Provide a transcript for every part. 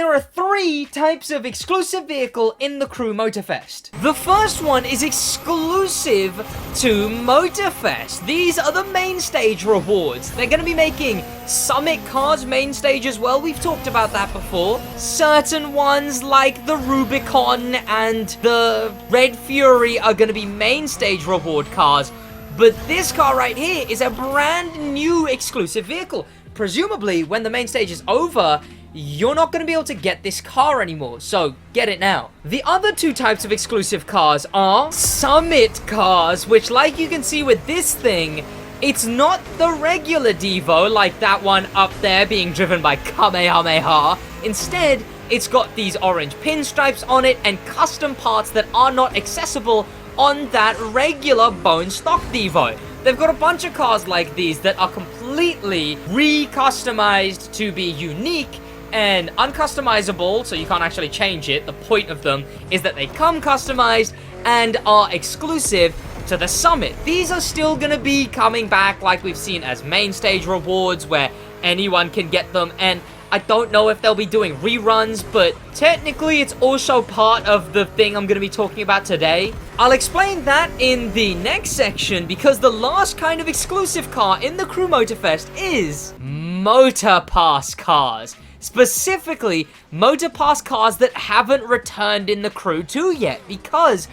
there are 3 types of exclusive vehicle in the Crew Motorfest. The first one is exclusive to Motorfest. These are the main stage rewards. They're going to be making Summit cars main stage as well. We've talked about that before. Certain ones like the Rubicon and the Red Fury are going to be main stage reward cars. But this car right here is a brand new exclusive vehicle. Presumably, when the main stage is over, you're not going to be able to get this car anymore, so get it now. The other 2 types of exclusive cars are Summit cars, which, like you can see with this thing, it's not the regular Devo, like that one up there being driven by Kamehameha. Instead, it's got these orange pinstripes on it and custom parts that are not accessible on that regular bone stock Devo. They've got a bunch of cars like these that are completely re-customized to be unique and uncustomizable, so you can't actually change it. The point of them is that they come customized and are exclusive to the Summit. These are still gonna be coming back like we've seen as main stage rewards where anyone can get them, and I don't know if they'll be doing reruns, but technically it's also part of the thing I'm going to be talking about today. I'll explain that in the next section because the last kind of exclusive car in the Crew Motorfest is Motor Pass cars. Specifically, Motor Pass cars that haven't returned in the Crew 2 yet, because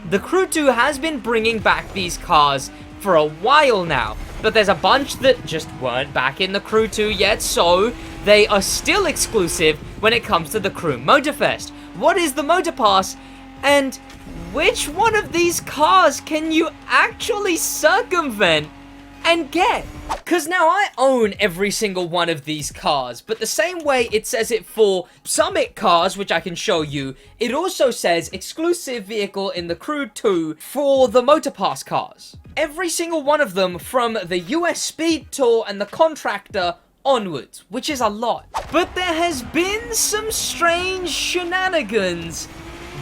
the Crew 2 has been bringing back these cars for a while now, but there's a bunch that just weren't back in the Crew 2 yet, so they are still exclusive when it comes to the Crew Motorfest. What is the Motor Pass, and which one of these cars can you actually circumvent and get? Because now I own every single one of these cars, but the same way it says it for Summit cars, which I can show you, it also says exclusive vehicle in the Crew 2 for the Motor Pass cars. Every single one of them from the US Speed Tour and the Contractor onwards, which is a lot. But there has been some strange shenanigans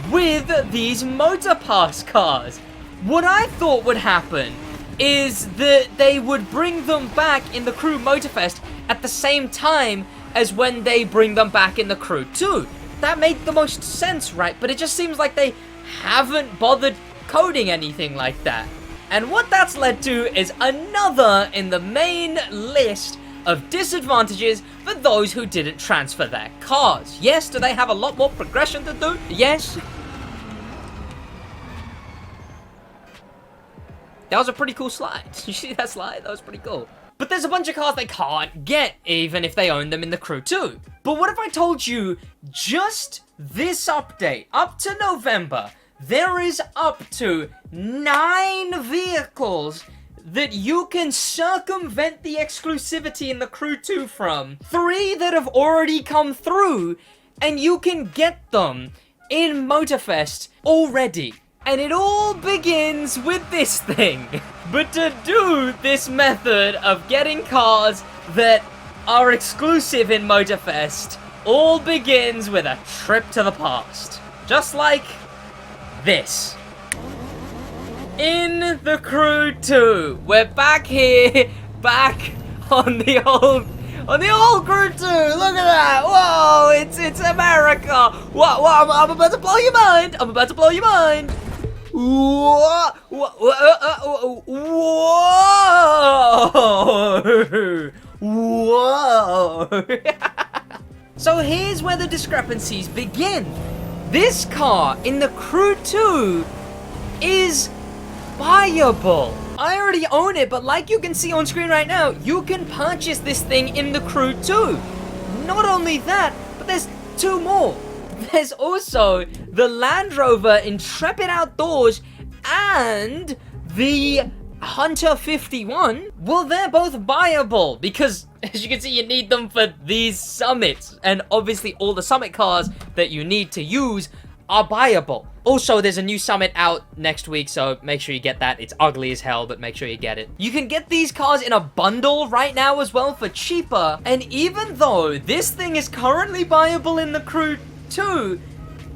with these Motor Pass cars. What I thought would happen is that they would bring them back in the Crew Motorfest at the same time as when they bring them back in the Crew 2. That made the most sense, right? But it just seems like they haven't bothered coding anything like that. And what that's led to is another in the main list of disadvantages for those who didn't transfer their cars. Yes, do they have a lot more progression to do? Yes. That was a pretty cool slide. Did you see that slide? That was pretty cool. But there's a bunch of cars they can't get, even if they own them in the Crew 2. But what if I told you just this update, up to November, there is up to 9 vehicles that you can circumvent the exclusivity in the Crew 2 from. 3 that have already come through, and you can get them in Motorfest already. And it all begins with this thing. But to do this method of getting cars that are exclusive in Motorfest all begins with a trip to the past. Just like this. In the Crew 2, we're back here, back on the old Crew 2. Look at that! Whoa, it's America. What? I'm about to blow your mind. I'm about to blow your mind. Whoa! Whoa! So here's where the discrepancies begin. This car in the Crew 2 is buyable. I already own it, but like you can see on screen right now, you can purchase this thing in the Crew 2. Not only that, but there's 2 more. There's also the Land Rover Intrepid Outdoors and the Hunter 51. Well, they're both buyable because, as you can see, you need them for these summits. And obviously, all the summit cars that you need to use are buyable. Also, there's a new summit out next week, so make sure you get that. It's ugly as hell, but make sure you get it. You can get these cars in a bundle right now as well for cheaper. And even though this thing is currently buyable in the Crew 2,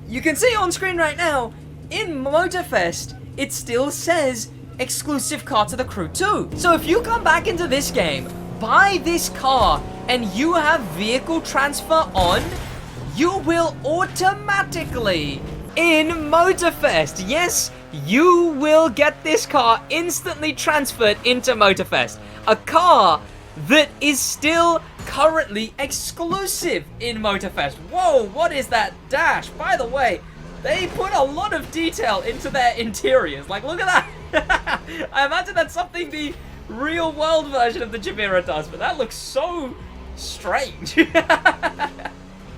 you can see on screen right now, in Motorfest, it still says exclusive car to the Crew 2. So if you come back into this game, buy this car, and you have vehicle transfer on, you will automatically, in Motorfest, yes, you will get this car instantly transferred into Motorfest. A car that is still currently exclusive in Motorfest. Whoa, what is that dash? By the way, they put a lot of detail into their interiors. Like, look at that. I imagine that's something the real world version of the Chimera does, but that looks so strange.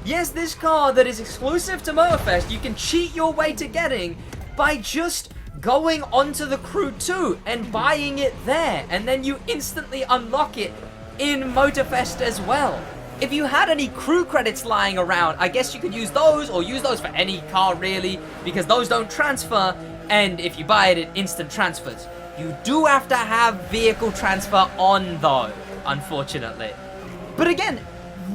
Yes, this car that is exclusive to Motorfest, you can cheat your way to getting by just going onto the Crew 2 and buying it there, and then you instantly unlock it in Motorfest as well. If you had any crew credits lying around, I guess you could use those, or use those for any car really, because those don't transfer, and if you buy it, it instant transfers. You do have to have vehicle transfer on though, unfortunately. But again,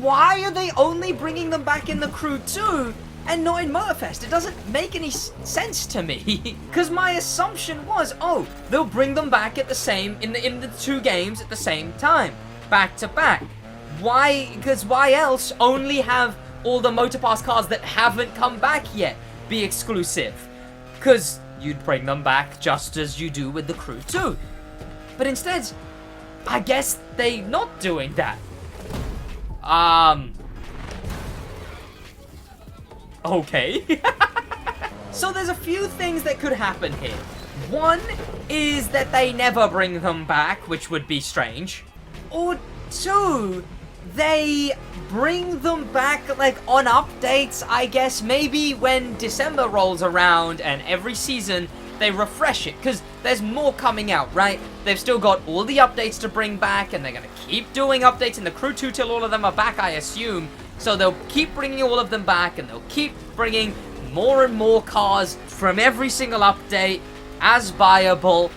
why are they only bringing them back in the Crew 2 and not in Motorfest? It doesn't make any sense to me. Because my assumption was, oh, they'll bring them back at the same, in the two games at the same time. Back to back. Why? Because why else only have all the Motorpass cars that haven't come back yet be exclusive? Because you'd bring them back just as you do with the Crew 2. But instead, I guess they're not doing that. Okay. So there's a few things that could happen here. One is that they never bring them back, which would be strange. Or two, they bring them back like on updates, I guess. Maybe when December rolls around and every season they refresh it, because there's more coming out, right? They've still got all the updates to bring back, and they're going to keep doing updates in the Crew 2 till all of them are back, I assume. So they'll keep bringing all of them back, and they'll keep bringing more and more cars from every single update as buyable.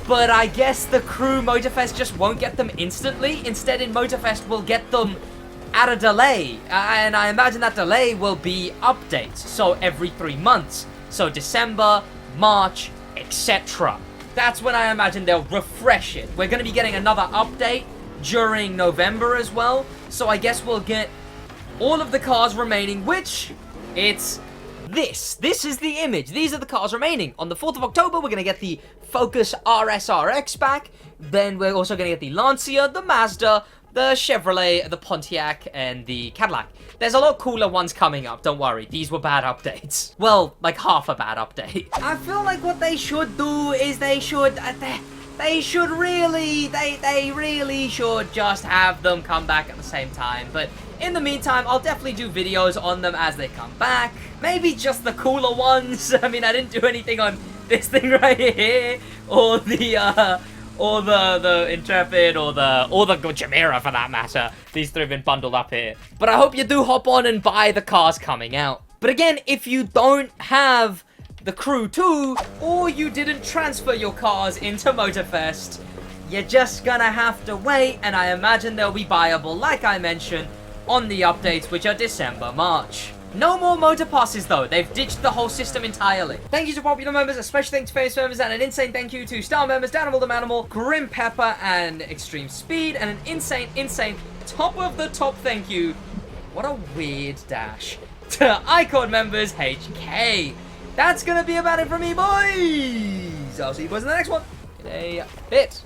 But I guess the Crew Motorfest just won't get them instantly. Instead, in Motorfest, we'll get them at a delay. And I imagine that delay will be updates. So every 3 months. So December, March, etc. That's when I imagine they'll refresh it. We're going to be getting another update during November as well. So I guess we'll get all of the cars remaining, which it's this. This is the image. These are the cars remaining. On the 4th of October, we're going to get the Focus RSRX back. Then we're also going to get the Lancia, the Mazda, the Chevrolet, the Pontiac, and the Cadillac. There's a lot cooler ones coming up, don't worry. These were bad updates. Well, like half a bad update. I feel like what they should do is they really should just have them come back at the same time. But in the meantime, I'll definitely do videos on them as they come back. Maybe just the cooler ones. I mean, I didn't do anything on this thing right here, or the Intrepid, or the Chimera for that matter. These three have been bundled up here. But I hope you do hop on and buy the cars coming out. But again, if you don't have the Crew 2, or you didn't transfer your cars into Motorfest, you're just gonna have to wait, and I imagine they'll be buyable, like I mentioned, on the updates, which are December, March. No more motor passes though, they've ditched the whole system entirely. Thank you to popular members, a special thanks to famous members, and an insane thank you to star members, Danimal the Manimal, Grim Pepper, and Extreme Speed, and an insane, top of the top thank you, what a weird dash, to Icon members, HK. That's gonna be about it for me, boys. I'll see you boys in the next one in a bit.